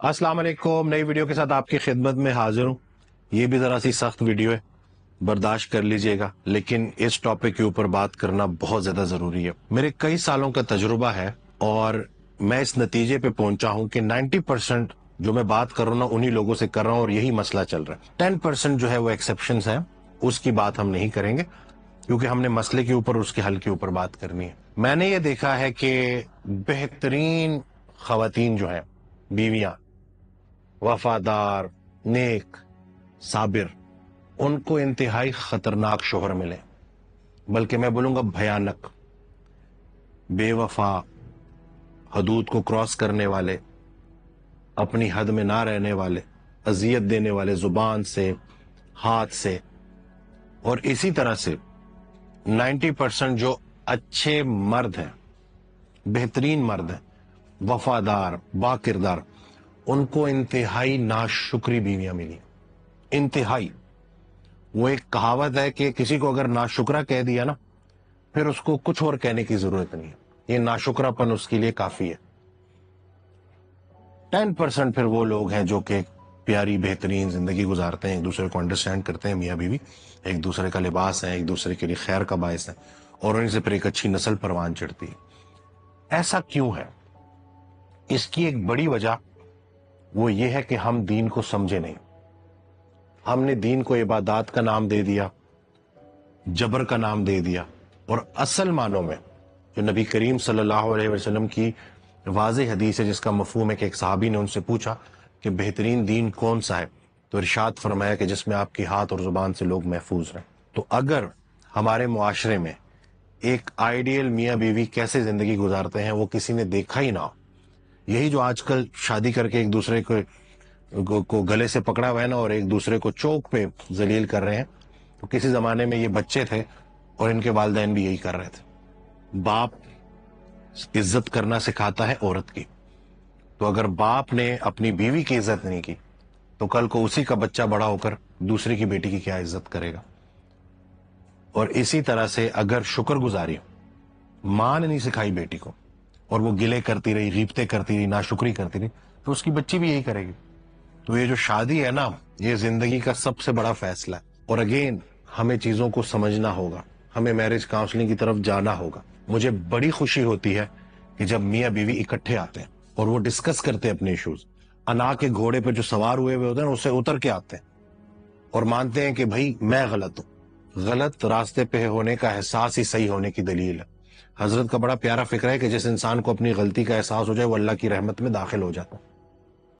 السلام علیکم، نئی ویڈیو کے ساتھ آپ کی خدمت میں حاضر ہوں۔ یہ بھی ذرا سی سخت ویڈیو ہے، برداشت کر لیجئے گا، لیکن اس ٹاپک کے اوپر بات کرنا بہت زیادہ ضروری ہے۔ میرے کئی سالوں کا تجربہ ہے اور میں اس نتیجے پہ پہنچا ہوں کہ 90% جو میں بات کر رہا ہوں نا انہی لوگوں سے کر رہا ہوں اور یہی مسئلہ چل رہا ہے۔ 10% جو ہے وہ ایکسیپشنز ہیں، اس کی بات ہم نہیں کریں گے کیونکہ ہم نے مسئلے کے اوپر، اس کے حل کے اوپر بات کرنی ہے۔ میں نے یہ دیکھا ہے کہ بہترین خواتین جو ہیں، بیویاں، وفادار، نیک، صابر، ان کو انتہائی خطرناک شوہر ملے، بلکہ میں بولوں گا بھیانک، بے وفا، حدود کو کراس کرنے والے، اپنی حد میں نہ رہنے والے، اذیت دینے والے زبان سے، ہاتھ سے، اور اسی طرح سے 90% جو اچھے مرد ہیں، بہترین مرد ہیں، وفادار، با کردار، ان کو انتہائی ناشکری بیویاں ملی۔ انتہائی۔ وہ ایک کہاوت ہے کہ کسی کو اگر ناشکرا کہہ دیا نا، پھر اس کو کچھ اور کہنے کی ضرورت نہیں ہے، یہ ناشکرا پن اس کے لیے کافی ہے۔ 10% پھر وہ لوگ ہیں جو کہ پیاری بہترین زندگی گزارتے ہیں، ایک دوسرے کو انڈرسٹینڈ کرتے ہیں، میاں بیوی ایک دوسرے کا لباس ہے، ایک دوسرے کے لیے خیر کا باعث ہے، اور ان سے پھر ایک اچھی نسل پروان چڑھتی ہے۔ ایسا کیوں ہے؟ اس کی ایک بڑی وجہ وہ یہ ہے کہ ہم دین کو سمجھے نہیں۔ ہم نے دین کو عبادات کا نام دے دیا، جبر کا نام دے دیا، اور اصل معنوں میں جو نبی کریم صلی اللہ علیہ وسلم کی واضح حدیث ہے، جس کا مفہوم ہے کہ ایک صحابی نے ان سے پوچھا کہ بہترین دین کون سا ہے، تو ارشاد فرمایا کہ جس میں آپ کی ہاتھ اور زبان سے لوگ محفوظ رہیں۔ تو اگر ہمارے معاشرے میں ایک آئیڈیل میاں بیوی کیسے زندگی گزارتے ہیں وہ کسی نے دیکھا ہی نہ ہو، یہی جو آج کل شادی کر کے ایک دوسرے کو گلے سے پکڑا ہوا ہے نا، اور ایک دوسرے کو چوک پہ ذلیل کر رہے ہیں، تو کسی زمانے میں یہ بچے تھے اور ان کے والدین بھی یہی کر رہے تھے۔ باپ عزت کرنا سکھاتا ہے عورت کی، تو اگر باپ نے اپنی بیوی کی عزت نہیں کی تو کل کو اسی کا بچہ بڑا ہو کر دوسری کی بیٹی کی کیا عزت کرے گا۔ اور اسی طرح سے اگر شکر گزاری ماں نے نہیں سکھائی بیٹی کو اور وہ گلے کرتی رہی، غیبتیں کرتی رہی، ناشکری کرتی رہی، تو اس کی بچی بھی یہی کرے گی۔ تو یہ جو شادی ہے نا، یہ زندگی کا سب سے بڑا فیصلہ ہے، اور اگین ہمیں چیزوں کو سمجھنا ہوگا، ہمیں میرج کاؤنسلنگ کی طرف جانا ہوگا۔ مجھے بڑی خوشی ہوتی ہے کہ جب میاں بیوی اکٹھے آتے ہیں اور وہ ڈسکس کرتے ہیں اپنے ایشوز، انا کے گھوڑے پہ جو سوار ہوئے ہوتے ہیں اسے اتر کے آتے ہیں اور مانتے ہیں کہ بھائی میں غلط ہوں۔ غلط راستے پہ ہونے کا احساس ہی صحیح ہونے کی دلیل ہے۔ حضرت کا بڑا پیارا فکر ہے کہ جس انسان کو اپنی غلطی کا احساس ہو جائے وہ اللہ کی رحمت میں داخل ہو جاتا ہے۔